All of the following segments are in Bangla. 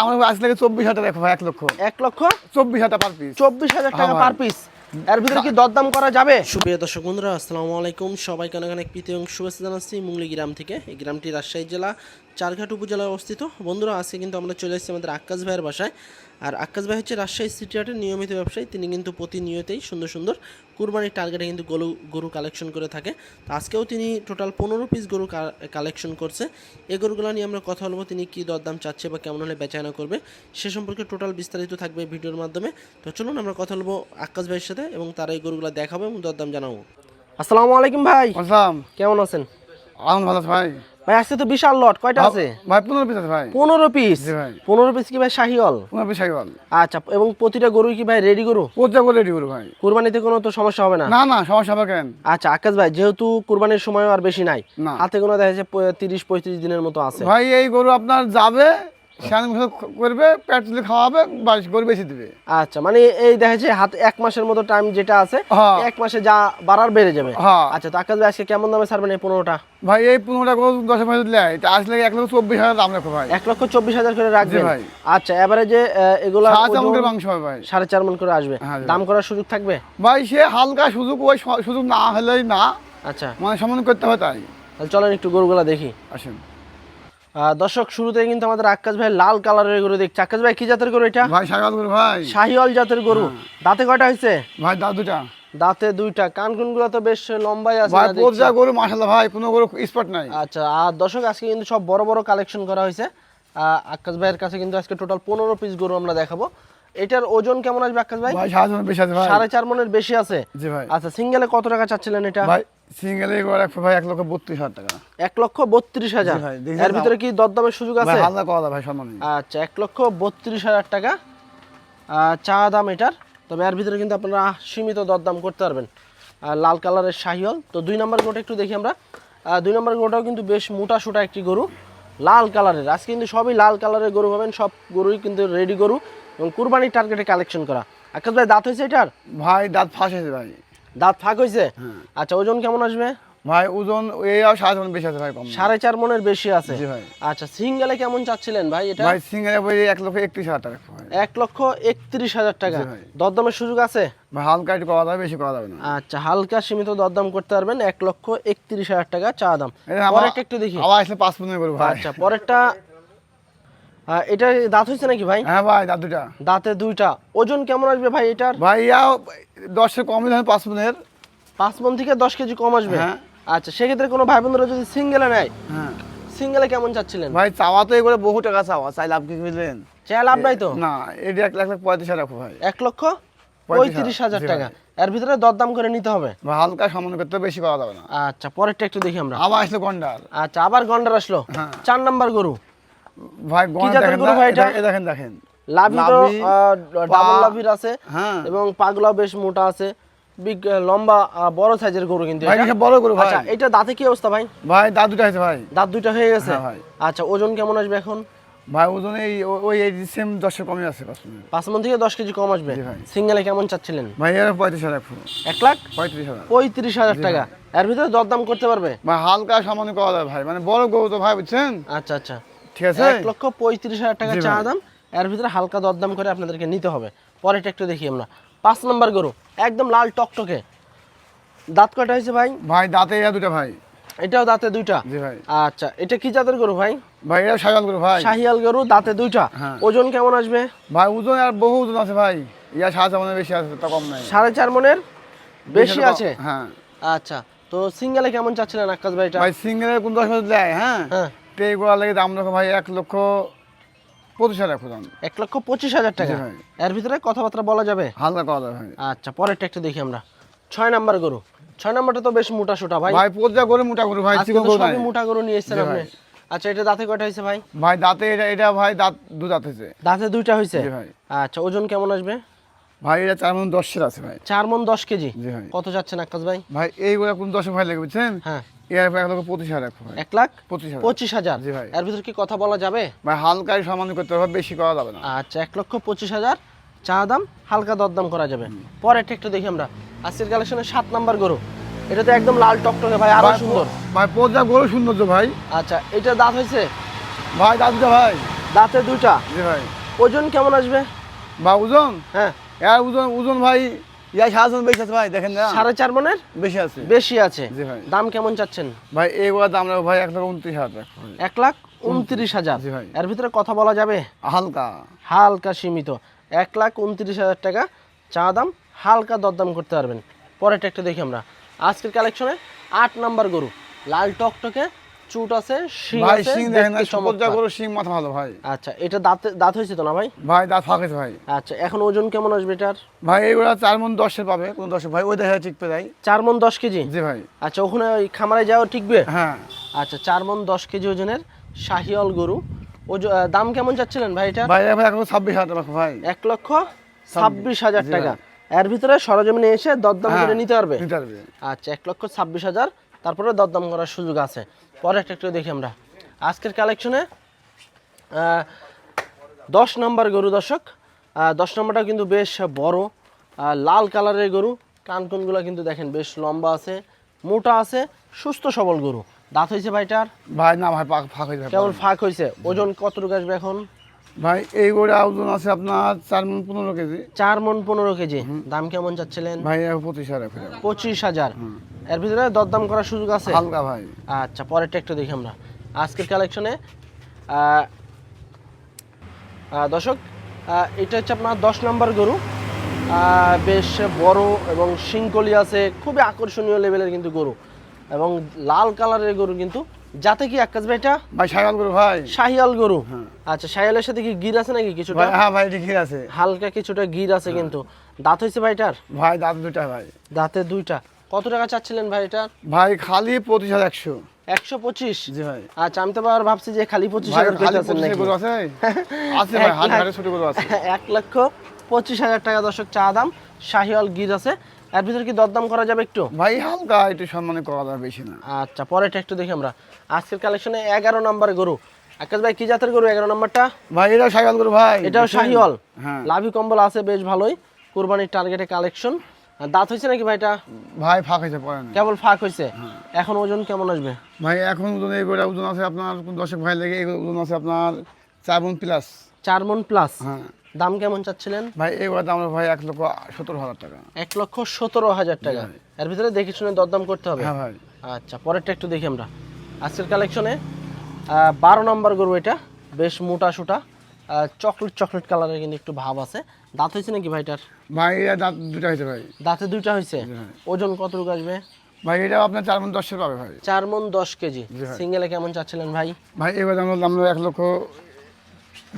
আমার আজ লাগে 24,000 টাকা ভাই, 1 লক্ষ 24,000 টাকা পার পিস। 24,000 টাকা পার পিস। এর ভিতরে কি দরদাম করা যাবে? সুপ্রিয় দর্শক বন্ধুরা, আসসালামু আলাইকুম। সবাইকে অনেক অনেক প্রীতি এবং শুভেচ্ছা জানাচ্ছি মুংলি গ্রাম থেকে। এই গ্রামটি রাজশাহী জেলা চারঘাট উপজেলায় অবস্থিত। বন্ধুরা, আজকে কিন্তু আমরা চলে এসেছি আমাদের আক্কাস ভাইয়ের বাসায়। আর আক্কাস ভাই হচ্ছে রাজশাহী সিটি হাটের নিয়মিত ব্যবসায়ী। তিনি কিন্তু প্রতিনিয়তই সুন্দর সুন্দর কুরবানির টার্গেটে কিন্তু গরু কালেকশন করে থাকে। তো আজকেও তিনি টোটাল 15 পিস গরু কালেকশন করছে। এই গরুগুলো নিয়ে আমরা কথা বলবো, তিনি কী দরদাম চাচ্ছে বা কেমন হলে বেচাকেনা করবে সে সম্পর্কে টোটাল বিস্তারিত থাকবে ভিডিওর মাধ্যমে। তো চলুন আমরা কথা বলবো আক্কাস ভাইয়ের সাথে এবং তারা এই গরুগুলো দেখাবো এবং দরদাম জানাবো। আসসালামু আলাইকুম ভাই। আসসালাম। কেমন আছেন? আমি ভালো আছি ভাই। ভাই আজকে তো বিশাল লট, কয়টা আছে ভাই? 15 পিস আছে ভাই। 15 পিস? জি ভাই। 15 পিস কি ভাই শাহিওয়াল? 15 পিস শাহিওয়াল। আচ্ছা, এবং প্রতিটা গরু কি ভাই রেডি গরু? প্রত্যেক গরু রেডি গরু ভাই। কুরবানিতে কোনো তো সমস্যা হবে না? না না, সমস্যা হবে কেন? আচ্ছা আকাশ ভাই, যেহেতু কুরবানির সময় আর বেশি নাই, না। হাতে গোনা দেখা যাচ্ছে 30-35 দিনের মতো আছে ভাই। এই গরু আপনার যাবে, করবে, পেট তুলে খাওয়াবে, বাস গরু বেশি দিবে। আচ্ছা, মানে এই দেখা যাচ্ছে হাতে 1 মাসের মতো টাইম যেটা আছে, 1 মাসে যা বাড়ার বেড়ে যাবে। আচ্ছা, তো আকাশ ভাই আজকে কেমন দামে ছাড়বেন এই 15টা? ভাই এই 15টা গরু 10 পয়সা দিলে এটা আসলে 1,24,000 দাম রাখো ভাই। 1,24,000 করে রাখবেন ভাই। আচ্ছা, এভারেজে এগুলা 4.5 মণ মাংস হবে ভাই। 4.5 মণ করে আসবে। দাম করার সুযোগ থাকবে ভাই? সে হালকা সুযোগ, ওই সুযোগ না হলেই না। আচ্ছা, মানে সমান করতে হবে তাই। তাহলে চলেন একটু গরুগুলা দেখি। আসেন দর্শক, শুরুতে কিন্তু আমাদের আক্কাস ভাই লাল কালারের গরু দেখছি। আক্কাস ভাই, কি জাতের গরু এটা? ভাই শাহিওয়াল গরু ভাই। শাহিওয়াল জাতের গরু। দাঁতে কয়টা হয়েছে ভাই? দাঁত দুটা। দাঁতে 2টা। কানকুনগুলো তো বেশ লম্বাই আছে ভাই। না দেখছি। পর্যা গরু মাশাআল্লাহ ভাই, কোনো গরু স্পট নাই। আচ্ছা, আর দর্শক আজকে কিন্তু সব বড় বড় কালেকশন করা হয়েছে। আক্কাস ভাইয়ের কাছে কিন্তু আজকে টোটাল 15 পিস গরু আমরা দেখাবো। এটার ওজন কেমন আসবে আক্কাস ভাই? ভাই 4.5 মণ বেশি আছে ভাই। 4.5 মণের বেশি আছে। জি ভাই। আচ্ছা, সিঙ্গেলে কত টাকা চাচ্ছিলেন এটা? ভাই সিঙ্গেলে গরু রাখবো ভাই 1,32,000 টাকা। 1,32,000? জি ভাই। এর ভিতরে কি দরদামের সুযোগ আছে? ভাই হালকা করা ভাই, সম্মান। আচ্ছা, 1,32,000 টাকা চা দাম এটার। তবে এর ভিতরে কিন্তু আপনারা সীমিত দরদাম করতে পারবেন। লাল কালারের শাহিওয়াল। তো 2 নম্বর গরুটা একটু দেখি আমরা। 2 নম্বর গরুটাও কিন্তু বেশ মোটা সোটা একটি গরু, লাল কালারের। আজকে কিন্তু সবই লাল কালারের গরু পাবেন, সব গরুই কিন্তু রেডি গরু এবং কুরবানির টার্গেটে কালেকশন করা। আকাশ ভাই, দাঁত হয়েছে এটার? ভাই দাঁত ফাঁস হয়েছে ভাই। দাঁত ফাঁক হয়েছে? আচ্ছা, ওজন কেমন আসবে? ভাই ওজন এই 4.5 মণ বেশি আছে ভাই, কম। 4.5 মণের বেশি আছে। জি ভাই। আচ্ছা, সিঙ্গেলে কেমন চাচ্ছিলেন ভাই এটা? ভাই সিঙ্গেলে ভাই 1,31,000 টাকা ভাই। 1,31,000 টাকা। জি ভাই। দরদামের সুযোগ আছে? ভাই হালকা একটু করা যাবে, বেশি করা যাবে না। আচ্ছা, হালকা সীমিত দরদাম করতে পারবেন। 1,31,000 টাকা চা দাম। পরেরটা একটু দেখি। আবার আসলে 5 মণের গরু ভাই। আচ্ছা, পরেরটা এটা দাঁত হয়েছে নাকি ভাই? হ্যাঁ ভাই, দাঁত দুটা। দাঁতে 2টা। ওজন কেমন আসবে ভাই এটার? ভাই 10 এর কমই ধরেন, 5 মণের। 5 মণ থেকে 10 কেজি কম আসবে? হ্যাঁ। আচ্ছা, সেক্ষেত্রে কোনো ভাই বোনরা যদি সিঙ্গেলে নেয়, হ্যাঁ সিঙ্গেলে কেমন চাচ্ছিলেন? ভাই চাওয়া তো এগুলো বহু টাকা চাওয়া, চাই লাভ কি বুঝলেন? চাই লাভ নাই তো? না, এটা 1,35,000 রাখো ভাই। 1,35,000 টাকা। এর ভিতরে দরদাম করে নিতে হবে। ভাই হালকা সামান্য করতে, বেশি করা যাবে না। আচ্ছা, পরেরটা একটু দেখি আমরা। আবার আসলে গন্ডার। আচ্ছা, আবার গন্ডার আসলো। 4 নাম্বার গরু। ভাই কি জাতের গরু ভাই এটা? দেখেন দেখেন, লাভি তো ডাবল লাভির আছে। হ্যাঁ। এবং পাগলাও বেশ মোটা আছে, বিগ লম্বা বড় সাইজের গরু কিন্তু ভাই এটা বড় গরু ভাই। আচ্ছা, এটা দাঁতে কি অবস্থা ভাই? ভাই দাঁত দুটো আছে ভাই। দাঁত 2টা হয়ে গেছে? হ্যাঁ ভাই। আচ্ছা, ওজন কেমন আসবে এখন? ভাই ওজন ওই সেম 10 এর কমই আছে। 5 মণ থেকে 10 কেজি কম আসবে। জি ভাই। সিঙ্গেলে কেমন চাচ্ছিলেন? ভাই এর 35,000 রাখো। 1,35,000? 35,000 টাকা। এর ভিতরে দরদাম করতে পারবে? ভাই হালকা সামান্য করা যাবে ভাই, মানে বড় গরু তো ভাই, বুঝছেন? আচ্ছা আচ্ছা, ঠিক আছে। 1,35,000 টাকা জি চা ভাই। দাম। এর ভিতরে হালকা দরদাম করে আপনাদেরকে নিতে হবে। পরেরটা একটু দেখি আমরা। 5 নম্বর গরু, একদম লাল টকটকে। দাঁত কয়টা হয়েছে ভাই? ভাই দাঁতে এরা দুটো ভাই। এটাও দাঁতে 2টা? জি ভাই। আচ্ছা, এটা কি জাতের গরু ভাই? ভাই এরা শাহিওয়াল গরু ভাই। শাহিয়াল গরু, দাঁতে 2টা। হ্যাঁ। ওজন কেমন আসবে? ভাই ওজন আর বহু ওজন আছে ভাই, 7.5 মণের বেশি আছে, তা কম নাই। 4.5 মণের বেশি আছে? হ্যাঁ। আচ্ছা, তো সিঙ্গেলে কেমন চাচ্ছিলেন আকাশ ভাই এটা? ভাই সিঙ্গেলের কোন 10 মণ দেয়? হ্যাঁ। হ্যাঁ। তো এইগুলো লাগে দাম রাখো ভাই 1,25,000 রাখো দাম। 1,25,000 টাকা। জি ভাই। এর ভিতরে কথাবার্তা বলা যাবে? হালকা করা যাবে ভাই। আচ্ছা, পরেরটা একটু দেখি আমরা। 6 নাম্বার গরু। 6 নাম্বারটা তো বেশ মোটা সোটা ভাই। ভাই পর্যা গরু, মোটা গরু ভাই, আজকে চিকন তো গরু নাই। সবই মোটা গরু নিয়ে এসেছেন জি আপনি। ভাই। আচ্ছা, এটা দাঁতে কয়টা হয়েছে ভাই? ভাই দাঁতে এটা ভাই দাঁত দু দাঁত হয়েছে। দাঁতে 2টা হয়েছে? জি ভাই। আচ্ছা, ওজন কেমন আসবে? ভাই এটা 4 মণ 10 এর আছে ভাই। 4 মণ 10 কেজি? জি ভাই। কত যাচ্ছেন আকাশ ভাই? ভাই এইগুলা কোন 10 ভাই লাগে, বুঝছেন? হ্যাঁ। এর 1,25,000 রাখো ভাই। 1,25,000? জি ভাই। এর ভিতরে কি কথা বলা যাবে? ভাই হালকাই সামান্য করতে হবে, বেশি করা যাবে না। আচ্ছা, 1,25,000 চা দাম, হালকা দরদাম করা যাবে। পরেরটা একটু দেখি আমরা। আজকের কালেকশনের 7 নাম্বার গরু। এটা তো একদম লাল টকটকে ভাই, আরো সুন্দর। ভাই পর্যা গরু সৌন্দর্য ভাই। আচ্ছা, এটা দাঁত হয়েছে? ভাই দাঁত দুটো ভাই। দাঁতে দুইটা। জি ভাই। ওজন কেমন আসবে? বা ওজন, হ্যাঁ, এর ওজন ওজন ভাই সারাজন বেশি আছে ভাই, দেখেন না 4.5 মনের বেশি আছে। বেশি আছে। জি ভাই। দাম কেমন চাচ্ছেন? ভাই এইগুলো দাম রাখবো ভাই 1,29,000 টাকা। 1,29,000। জি ভাই। এর ভিতরে কথা বলা যাবে? হালকা। হালকা সীমিত। 1,29,000 টাকা চা দাম, হালকা দরদাম করতে পারবেন। পরেরটা একটু দেখি আমরা। আজকের কালেকশনে 8 নাম্বার গরু, লাল টকটকে, চুট আছে, শিং ভাই আছে, শিং দেখেন না, দেখতে সুপর্যা চমৎকার। গরু শিং মাথা ভালো ভাই। আচ্ছা, এটা দাঁত হয়েছে তো না ভাই? ভাই দাঁত ফাঁকেছে ভাই। আচ্ছা, এখন ওজন কেমন আসবে এটার? ভাই এইগুলো 4 মণ 10 পাবে, কোন 10 ভাই ওই দেখা টিকবে তাই। 4 মণ 10 কেজি। জি ভাই। আচ্ছা, ওখানে ওই খামারে যাওয়া টিকবে? হ্যাঁ। আচ্ছা, 4 মণ 10 কেজি ওজনের শাহিওয়াল গরু। দাম কেমন চাচ্ছিলেন ভাই এটা? ভাই এখন 26,000 টাকা ভাই। 1,26,000 জি টাকা। ভাই। এর ভিতরে সরজমিনে এসে দরদাম হ্যাঁ, করে নিতে পারবে? নিতে পারবে। আচ্ছা, 1,26,000, তারপরে দরদাম করার সুযোগ আছে। পরে একটা একটু দেখি আমরা আজকের কালেকশনে 10 নম্বর গরু দর্শক। 10 নম্বরটা কিন্তু বেশ বড়, লাল কালারের গরু। কানকুনগুলো কিন্তু দেখেন বেশ লম্বা আছে, মোটা আছে, সুস্থ সবল গরু। দাঁত হয়েছে ভাইটার? ভাই না ভাই ফাঁক হয়ে যাবে। কেবল ফাঁক হয়েছে। ওজন কতটুকু আসবে এখন? ভাই এই গরুর ওজন আছে আপনার 4 মণ 15 কেজি। 4 মণ 15 কেজি। দাম কেমন চাচ্ছিলেন? ভাই 25,000 টাকা। 25,000। এর ভিতরে দরদাম করার সুযোগ আছে? হালকা ভাই। আচ্ছা, পরেরটা একটু দেখি আমরা আজকের কালেকশনে। দর্শক, এটা হচ্ছে আপনার 10 নম্বর গরু। বেশ বড় এবং শিংকলি আছে, খুবই আকর্ষণীয় লেভেলের কিন্তু গরু, এবং লাল কালারের গরু কিন্তু। যাতে কি আকাশ ভাই এটা? ভাই শাহিওয়াল গরু ভাই। শাহিয়াল গরু। হ্যাঁ। আচ্ছা, শাহিয়ালের সাথে কি গির আছে নাকি কিছুটা? ভাই হ্যাঁ ভাই ঠিক আছে। হালকা কিছুটা গির আছে কিন্তু। দাঁত হয়েছে ভাইটার? ভাই দাঁত দুটা ভাই। দাঁতে দুইটা। কত টাকা চাচ্ছিলেন ভাই এটা? ভাই খালি 25,100। 125? জি ভাই। আচ্ছা, আমি তো আবার ভাবছি যে খালি ভাই 25,000 খালি কইতাছেন 25,000 নাকি। গরু আছে। আছে ভাই, হাট ঘাটে ছোট গরু আছে। 1,25,000 টাকা দর্শক চা দাম, শাহিওয়াল গির আছে। এর ভিতরে কি দরদাম করা যাবে একটু? ভাই হালকা একটু সম্মানে করা যাবে, বেশি না। আচ্ছা, পরেরটা একটু দেখি আমরা আজকের কালেকশনে 11 নম্বর গরু। আকাশ ভাই কি জাতের গরু 11 নম্বরটা? ভাই এটাও শাহিওয়াল গরু ভাই। এটাও শাহিওয়াল। হ্যাঁ। লাভি কম্বল আছে বেশ ভালোই, কুরবানির টার্গেটে কালেকশন। দাঁত হয়েছে নাকি ভাইটা? ভাই ফাঁক হয়েছে পরে না। কেবল ফাঁক হয়েছে। এখন ওজন কেমন আসবে? ভাই এখন ওজন এই গরুর ওজন আছে আপনার 10 ভাই লেগে এই ওজন আছে আপনার 4 মণ প্লাস। 4 মণ প্লাস। হ্যাঁ। দাম কেমন চাচ্ছিলেন? ভাই এই গরুর দাম ভাই 1,17,000 টাকা। 1,17,000 টাকা। এর ভিতরে দেখে শুনে দরদাম করতে হবে। হ্যাঁ ভাই। আচ্ছা, পরেরটা একটু দেখি আমরা আজকের কালেকশনে 12 নম্বর গরু। এটা বেশ মোটা সুটা, চকলেট কালারের কিন্তু একটু ভাব আছে। দাঁত হয়েছে নাকি ভাইটার? ভাই এর দাঁত দুটা হয়েছে ভাই। দাঁতে দুইটা হয়েছে। হ্যাঁ। ওজন কতটুকু আসবে? ভাই এটা আপনার 4 মণ 10 পাবে ভাই। 4 মণ 10 কেজি। জি ভাই। সিঙ্গেলে কেমন চাচ্ছিলেন ভাই? ভাই এবার দাম 1 লক্ষ,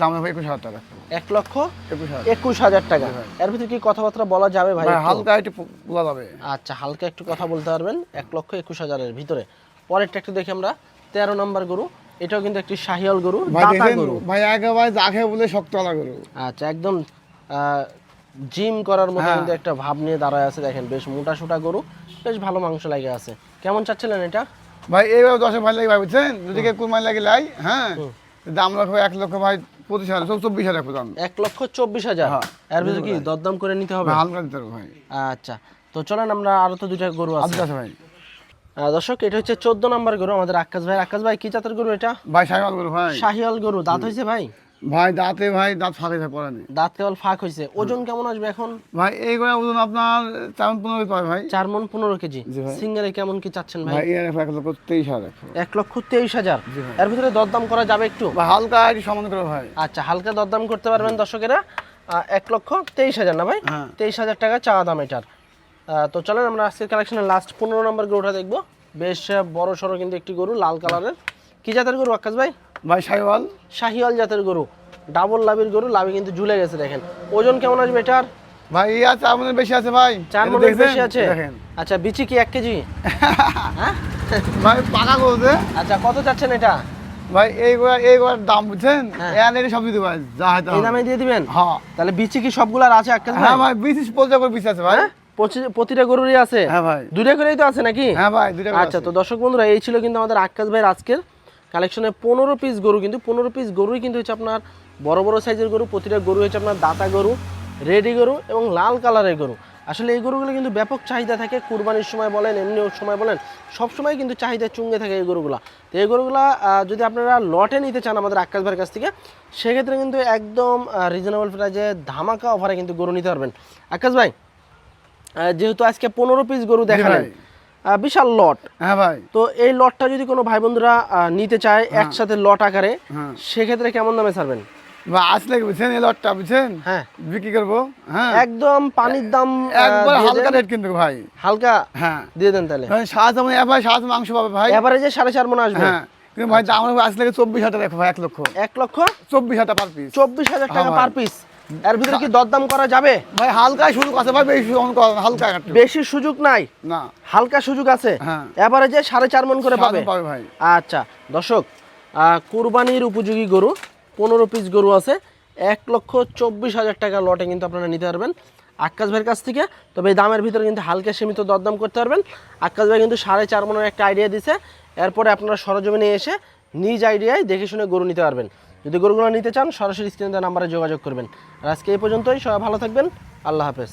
দাম ভাই 21,000 টাকা। 1,21,000 টাকা। এর ভিতরে কি কথাবার্তা বলা যাবে ভাই? ভাই একটু? হালকা একটু বলা যাবে। আচ্ছা, হালকা একটু কথা বলতে পারবেন 1,21,000 এর ভিতরে। পরেরটা একটু দেখি আমরা 13 নম্বর গরু। এটাও কিন্তু একটি শাহিওয়াল গরু, ভাই দাতা দেখেন গরু। ভাই একেবারে জাখে বলে শক্তওয়ালা গরু। আচ্ছা, একদম জিম করার মতো হ্যাঁ। কিন্তু একটা ভাব নিয়ে দাঁড়ায় আছে। দেখেন বেশ মোটা সোটা গরু, বেশ ভালো মাংস লাগে আছে। কেমন চাচ্ছিলেন এটা? ভাই এইভাবে 10 ভাই লাগে ভাই, বুঝছেন? যদি কেউ কুরবানি লাগে লাই, হ্যাঁ দাম রাখবো 1 লক্ষ ভাই 25,000, 24,000 রাখবো দাম। 1,24,000। হ্যাঁ। এর ভিতরে কি দরদাম করে নিতে হবে? ভাই হালকা দিতে হবে ভাই। আচ্ছা, তো চলেন আমরা আরো তো দুইটা গরু আছে। আচ্ছা ভাই। দর্শক, এটা হচ্ছে 14 নম্বর গরু আমাদের আকাশ ভাই। আকাশ ভাই কি জাতের গরু এটা? ভাই শাহিওয়াল গরু ভাই। শাহিওয়াল গরু। দাঁত হয়েছে ভাই? ভাই দাঁতে ভাই দাঁত ফাঁকে যায় পরে নেই। দাঁত কেবল ফাঁক হয়েছে। ওজন কেমন আসবে এখন? ভাই এই গরুর ওজন আপনার 4 মণ 15 পাবে ভাই। 4 মণ 15 কেজি। জি ভাই। সিঙ্গেলে কেমন কি চাচ্ছেন ভাই? ভাই এর 1,23,000 রাখবো। 1,23,000। জি ভাই। এর ভিতরে দরদাম করা যাবে একটু? ভাই হালকা একটু সমান করে ভাই। আচ্ছা, হালকা দরদাম করতে পারবেন দর্শকেরা। 1,23,000 না ভাই? হ্যাঁ। 23,000 টাকা চাওয়া দাম এটার। তো চলেন আমরা আজকের কালেকশনের লাস্ট 15 নম্বর গরুটা দেখবো। বেশ বড় সড়ো কিন্তু একটি গরু, লাল কালারের। কি জাতের গরু আকাশ ভাই? ভাই শাহিওয়াল। শাহিওয়াল জাতের গরু, ডাবল লাভির গরু। লাভি কিন্তু ঝুলে গেছে দেখেন। ওজন কেমন আসবে এটার? ভাই ইয়া 4 মণের বেশি আছে ভাই। 4 এটা মণের দেখছেন? বেশি আছে। দেখেন। আচ্ছা, বিচি কি 1 কেজি? হ্যাঁ? ভাই পাকা গরু যে। আচ্ছা, কত চাচ্ছেন এটা? ভাই এই গরুর দাম বুঝছেন? হ্যাঁ। এর সব দিতে ভাই যা হয় তা এই হবে। দামে দিয়ে দিবেন? হ্যাঁ। তাহলে বিচি কি সবগুলার আছে আকাশ ভাই? হ্যাঁ ভাই 20-50 করে পিস আছে ভাই। হ্যাঁ? প্রতিটা গরুরই আছে? হ্যাঁ ভাই। দুইটা করেই তো আছে নাকি? হ্যাঁ ভাই দুইটা করে আচ্ছা, আছে। তো দর্শক বন্ধুরা, এই ছিল কিন্তু আমাদের আকাশ ভাইয়ের আজকের কালেকশনে 15 পিস গরু। কিন্তু 15 পিস গরুই কিন্তু হচ্ছে আপনার বড় বড় সাইজের গরু। প্রতিটা গরু হচ্ছে আপনার দাতা গরু, রেডি গরু এবং লাল কালারের গরু। আসলে এই গরুগুলো কিন্তু ব্যাপক চাহিদা থাকে, কুরবানির সময় বলেন এমনি সময় বলেন, সব সময় কিন্তু চাহিদা চুঙ্গে থাকে এই গরুগুলো। তো এই গরুগুলো যদি আপনারা লটে নিতে চান আমাদের আক্কাস ভাইয়ের কাছ থেকে, সেক্ষেত্রে কিন্তু একদম রিজনেবল প্রাইসে ধামাকা অফারে কিন্তু গরু নিতে পারবেন। আক্কাস ভাই, যেহেতু আজকে 15 পিস গরু দেখালেন, বিশাল লট। হ্যাঁ ভাই। তো এই লটটা যদি কোনো ভাই বন্ধুরা নিতে চায় একসাথে লট আকারে, সেক্ষেত্রে কেমন দামে ছাড়বেন? বা আসলে বুঝছেন এই লটটা বুঝছেন, হ্যাঁ বিক্রি করবো। হ্যাঁ একদম পানির দাম একবার হালকা রেট কিন্তু ভাই, হালকা হ্যাঁ দিয়ে দেন তাহলে। সাত মানে ভাই 7 মাংস পাবে ভাই, এভারেজে 4.5 মণ আসবে। হ্যাঁ কিন্তু ভাই দাম আসলে 24,000 টাকা ভাই, 1 লক্ষ 24,000 টাকা পার পিস। 24,000 টাকা হ্যাঁ পার পিস। এর ভিতরে কি দরদাম করা যাবে? ভাই হালকা সুযোগ আছে ভাই, বেশি হালকা একটু। বেশি সুযোগ নাই, না হালকা সুযোগ আছে। হ্যাঁ এভারেজে 4.5 মণ করে পাবে ভাই। আচ্ছা দর্শক, কুরবানির উপযোগী গরু 15 পিস গরু আছে, 1,24,000 টাকা লটে কিন্তু আপনারা নিতে পারবেন আক্কাস ভাইয়ের কাছ থেকে। তবে এই দামের ভিতরে কিন্তু হালকা সীমিত দরদাম করতে পারবেন। আক্কাস ভাই কিন্তু 4.5 মণের একটা আইডিয়া দিছে, এরপরে আপনারা সরজমিনে এসে নিজ আইডিয়ায় দেখে শুনে গরু নিতে পারবেন। যদি গরুগুলো নিতে চান সরাসরি স্ক্রিনে দেওয়া নাম্বারে যোগাযোগ করবেন। আর আজকে এই পর্যন্তই, সবাই ভালো থাকবেন, আল্লাহ হাফেজ।